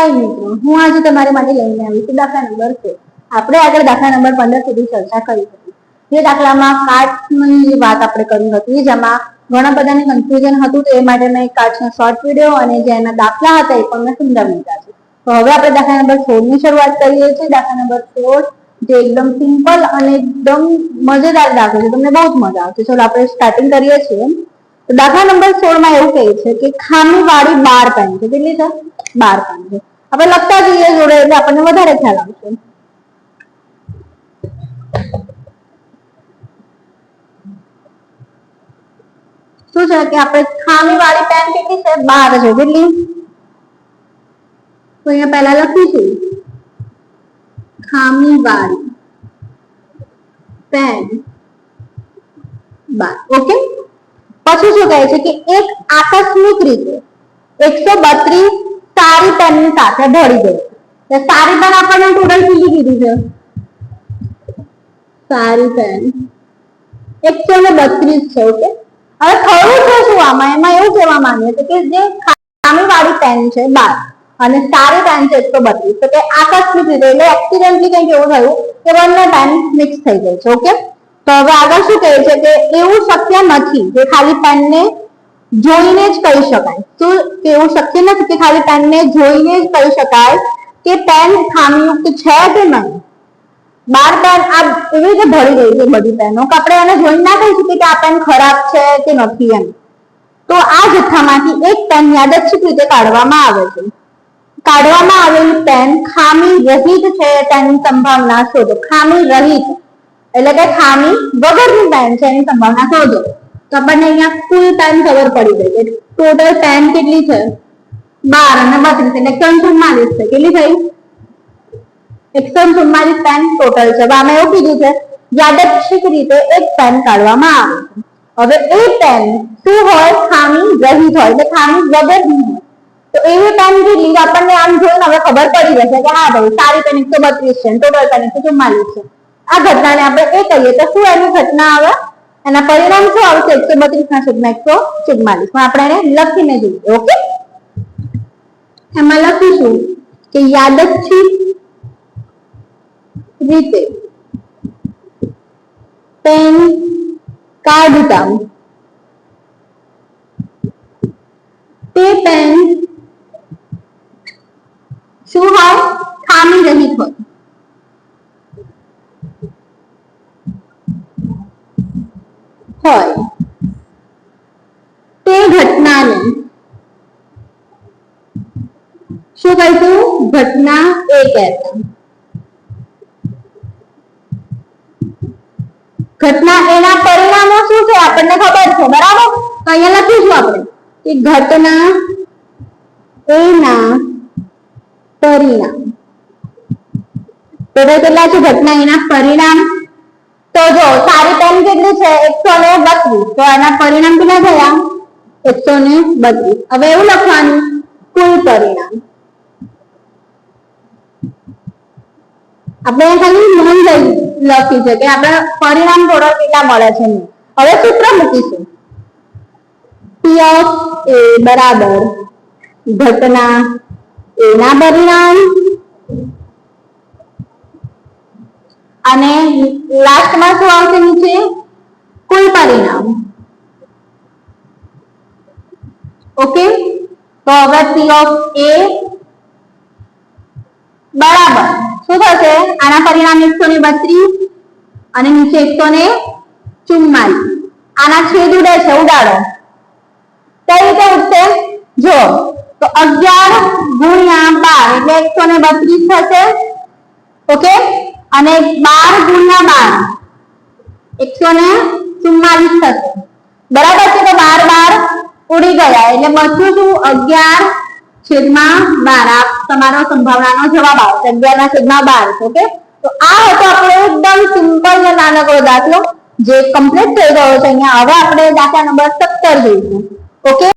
हाय मित्रों, हूँ आज तमारी माटे लईने आवी छुं दाखला नंबर 16। આપણે આગળ દાખલા નંબર 15 સુધી ચર્ચા કરી હતી। જે દાખલામાં કાર્ડ્સની વાત આપણે કરી હતી, જેમાં ઘણા બધાને કન્ફ્યુઝન હતું, તો એ માટે મેં કાર્ડ્સનો શોર્ટ વિડિયો અને જેના દાખલા હતા એ પણ મેં સમજાવી દીધા છે। તો હવે આપણે દાખલા નંબર 16 ની શરૂઆત કરીએ છીએ। દાખલા નંબર 16 જે એકદમ સિમ્પલ અને એકદમ મજેદાર દાખલો છે, તમને બહુ જ મજા આવશે। ચલો આપણે સ્ટાર્ટિંગ કરીએ છીએ। તો દાખલા નંબર 16 માં એવું કહે છે કે ખામીવાળી 12 પેન છે। કેટલી છે? 12 પેન છે। આપણે લખતા જઈએ જોડે એટલે આપણને વધારે ખ્યાલ આવશે। શું છે કે આપણે ખામીવાળી પેન કેટલી છે? 12 છે। કેટલી? તો અહીંયા પહેલા લખીશું ખામીવાળી પેન 12। ઓકે, પછી શું કહે છે કે એક આકસ્મિક રીતે 132 સારી પેનની સાથે ભળી ગઈ। તો સારી પેન આપણને ટોટલ કેટલી કીધી છે? સારી પેન 132 છે। ઓકે, હવે ખરું છે શું આમાં? એમાં એવું કહેવા માંગે છે કે જે ખામીવાળી પેન છે 12 અને સારી પેન છે 132, તો કે આકસ્મિક રીતે એટલે એક્સિડન્ટલી કંઈક એવું થયું કે બંને પેન મિક્સ થઈ ગઈ છે। ઓકે, તો હવે આગળ શું કહે છે કે એવું શક્ય નથી કે ખાલી પેનને જોઈને જ કહી શકાય। તો એવું શક્ય નથી કે ખાલી પેનને જોઈને જ કહી શકાય કે પેન ખામીયુક્ત છે કે નહીં। 12 પેન આ એવી રીતે ભળી ગઈ છે બધી પેનો કે આપણે એને જોઈને ના કહી શકીએ કે આ પેન ખરાબ છે કે નથી એમ। તો આ જથ્થામાંથી એક પેન યાદચ્છિક રીતે કાઢવામાં આવે છે। કાઢવામાં આવેલી પેન ખામી રહિત છે તેની સંભાવના શોધો। ખામી રહિત એટલે કે ખામી વગરની પેન છે એની સંભાવના શોધો। તો આપણને અહીંયા કુલ પેન ખબર પડી ગઈ કે ટોટલ પેન કેટલી છે? 12 અને 32 એટલે 144 છે। કેટલી થઈ? 144 પેન ટોટલ છે। હવે આમાં એવું કીધું છે યાદચ્છિક રીતે એક પેન કાઢવામાં આવે છે। હવે એ પેન શું હોય? ખામી રહિત હોય એટલે ખામી વગરની હોય। તો એવી પેન કેટલી આપણને આમ જોઈને હવે ખબર પડી જશે કે હા ભાઈ સારી પેન 132 છે, ટોટલ પેન 144 છે। આ ઘટનાને આપણે એ કહીએ તો શું એની ઘટના આવે? એના પરિણામ શું આવશે? 132 ના છેદમાં 144। પણ આપણે એને લખીને જોઈએ। ઓકે, એમાં લખીશું કે યાદચ્છિક રીતે પેન કાઢતા તે પેન શું હોય? ખામી રહિત હોય। તે ઘટનાને શું કહીશું? ઘટના એ કહેતા। ઘટના એના પરિણામો શું છે આપણને ખબર છે, બરાબર? તો અહીંયા લખીશું આપણે કે ઘટના એના પરિણામ। તો કેટલા છે ઘટના એના પરિણામ? તો જો સારી પેન કેટલી છે? 132, તો એના પરિણામ કેટલા થયા? 132। હવે એવું લખવાનું કુલ પરિણામ। આપણે ખાલી નોંધ લખી છે કે આપણે પરિણામ ટોટલ કેટલા મળે છે। હવે સૂત્ર મૂકીશું P of A બરાબર ઘટના એના પરિણામ અને લાસ્ટમાં શું આવશે નીચે? કુલ પરિણામ। ઓકે, તો હવે P of A બરાબર શું થશે? આના પરિણામ 132 અને નીચે 144। આના છેદ ઉડે છે, ઉડાડો। કઈ રીતે ઉડશે? જો તો 11 ગુણ્યા 12 એટલે 132 થશે। ઓકે, અને 12 ગુણ્યા 12 144 થશે। બરાબર છે? તો 12 ઉડી ગયા એટલે બચ્યું શું? 11 છેદમાં 12। તમારો સંભાવનાનો જવાબ આવશે 11 ના છેદમાં 12। ઓકે, તો આ હતો આપણો એકદમ સિમ્પલ અને નાનકડો દાખલો જે કમ્પ્લીટ થઈ ગયો છે અહીંયા। હવે આપણે દાખલા નંબર 17 જોઈશું। ઓકે।